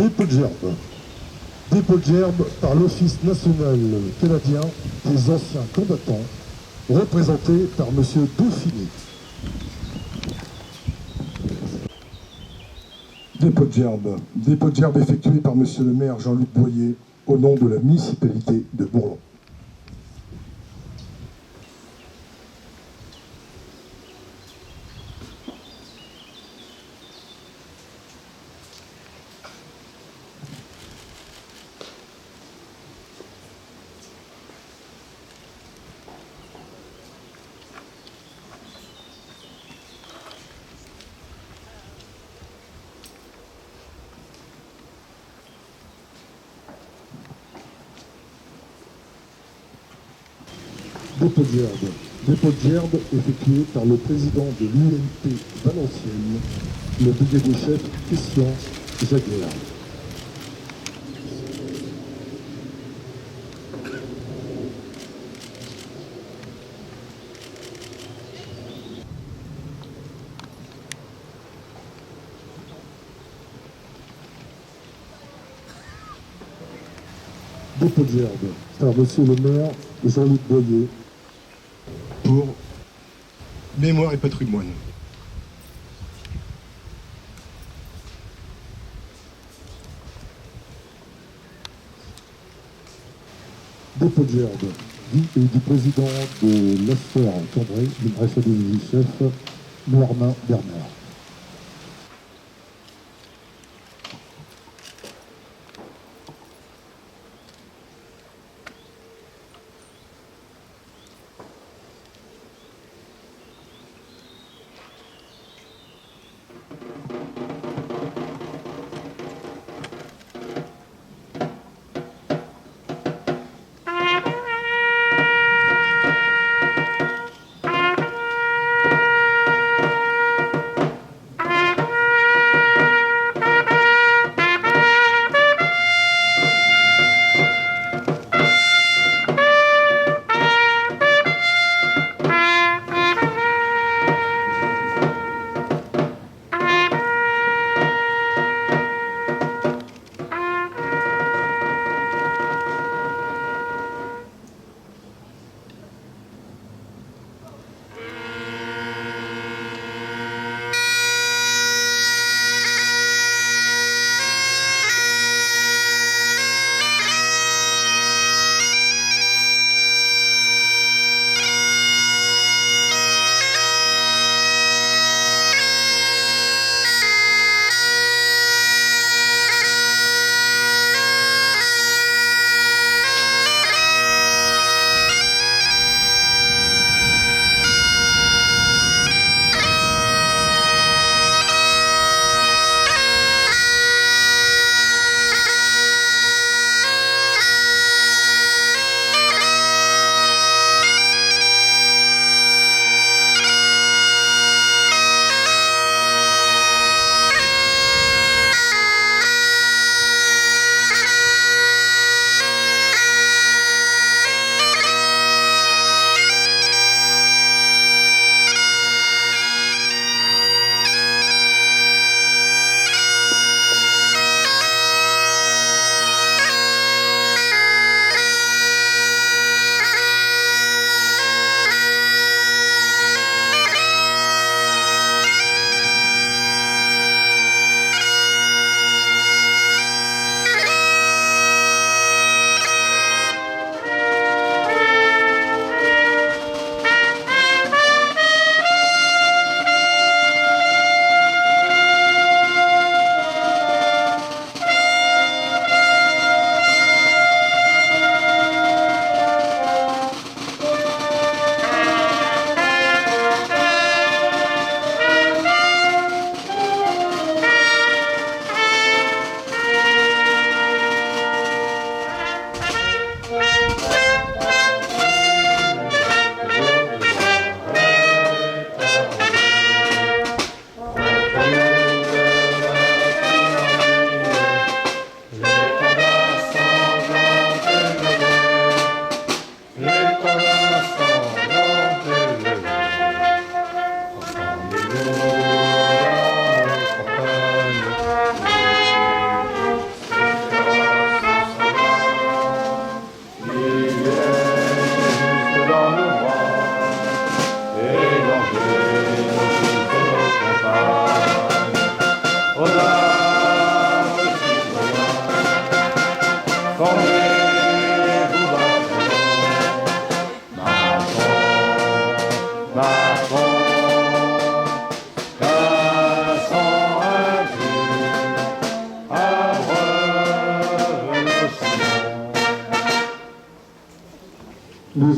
Dépôt de gerbe. Dépôt de gerbe par l'Office national canadien des anciens combattants, représenté par M. Dauphiny. Dépôt de gerbe. Dépôt de gerbe effectué par M. le maire Jean-Luc Boyer au nom de la municipalité de Bourlon. Dépôt de gerbe. Dépôt de gerbe effectué par le président de l'UNP Valenciennes, le brigadier chef Christian Jaguer. Dépôt de gerbe par Monsieur le maire Jean-Luc Boyer pour Mémoire et patrimoine. Dépôt de gerbe du président de l'Astor Cambrai, le brigadier chef Noirmin Bernard.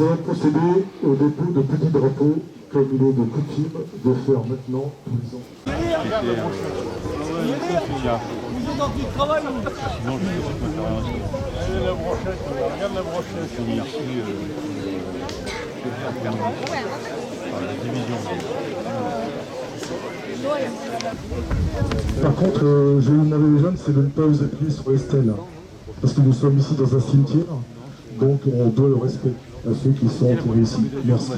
Nous allons procéder au dépôt de petits drapeaux, comme il est de coutume de faire maintenant tous les ans. Sinon, je ne peux faire rien. La brochette, regarde la brochette. Merci. La division. Par contre, je vous demandais aux jeunes, c'est de ne pas vous appuyer sur les stèles. Parce que nous sommes ici dans un cimetière, donc on doit le respect à ceux qui sont entourés ici. Merci.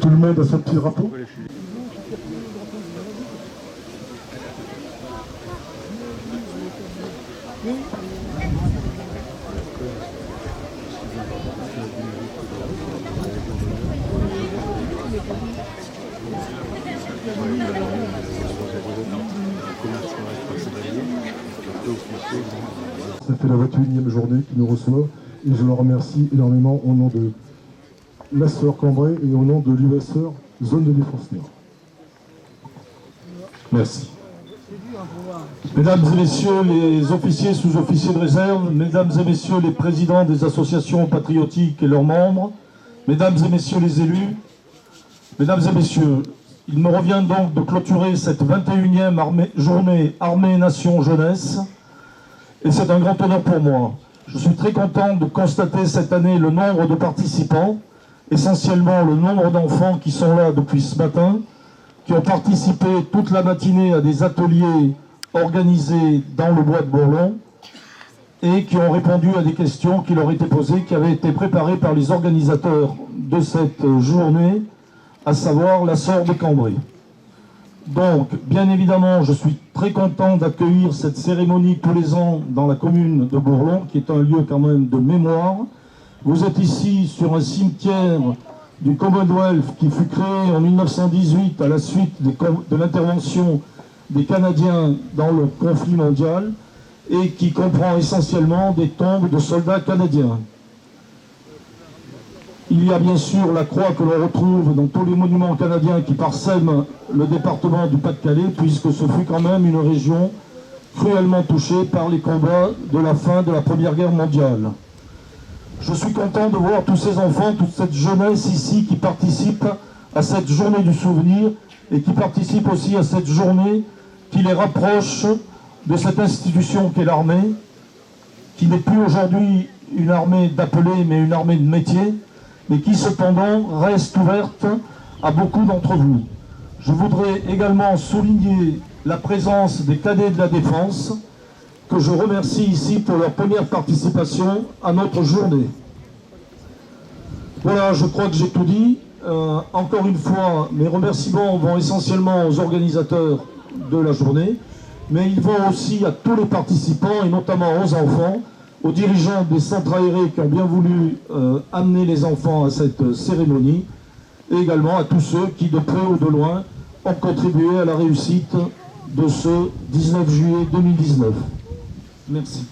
Tout le monde a son petit drapeau? Ça fait la 21e journée qu'ils nous reçoivent et je leur remercie énormément au nom de la sœur Cambrai et au nom de l'USR Zone de Défense Nord. Merci. Mesdames et messieurs les officiers, sous-officiers de réserve, mesdames et messieurs les présidents des associations patriotiques et leurs membres, mesdames et messieurs les élus, mesdames et messieurs, il me revient donc de clôturer cette 21e journée Armée-Nation Jeunesse et c'est un grand honneur pour moi. Je suis très content de constater cette année le nombre de participants, essentiellement le nombre d'enfants qui sont là depuis ce matin, qui ont participé toute la matinée à des ateliers organisés dans le bois de Bourlon et qui ont répondu à des questions qui leur étaient posées, qui avaient été préparées par les organisateurs de cette journée, à savoir la sœur de Cambrai. Donc, bien évidemment, je suis très content d'accueillir cette cérémonie tous les ans dans la commune de Bourlon, qui est un lieu quand même de mémoire. Vous êtes ici sur un cimetière du Commonwealth qui fut créé en 1918 à la suite de l'intervention des Canadiens dans le conflit mondial et qui comprend essentiellement des tombes de soldats canadiens. Il y a bien sûr la croix que l'on retrouve dans tous les monuments canadiens qui parsèment le département du Pas-de-Calais, puisque ce fut quand même une région cruellement touchée par les combats de la fin de la Première Guerre mondiale. Je suis content de voir tous ces enfants, toute cette jeunesse ici qui participe à cette journée du souvenir et qui participe aussi à cette journée qui les rapproche de cette institution qu'est l'armée, qui n'est plus aujourd'hui une armée d'appelés mais une armée de métier, mais qui cependant reste ouverte à beaucoup d'entre vous. Je voudrais également souligner la présence des cadets de la défense, que je remercie ici pour leur première participation à notre journée. Voilà, je crois que j'ai tout dit. Encore une fois, mes remerciements vont essentiellement aux organisateurs de la journée, mais ils vont aussi à tous les participants et notamment aux enfants, aux dirigeants des centres aérés qui ont bien voulu amener les enfants à cette cérémonie, et également à tous ceux qui, de près ou de loin, ont contribué à la réussite de ce 19 juillet 2019. Merci.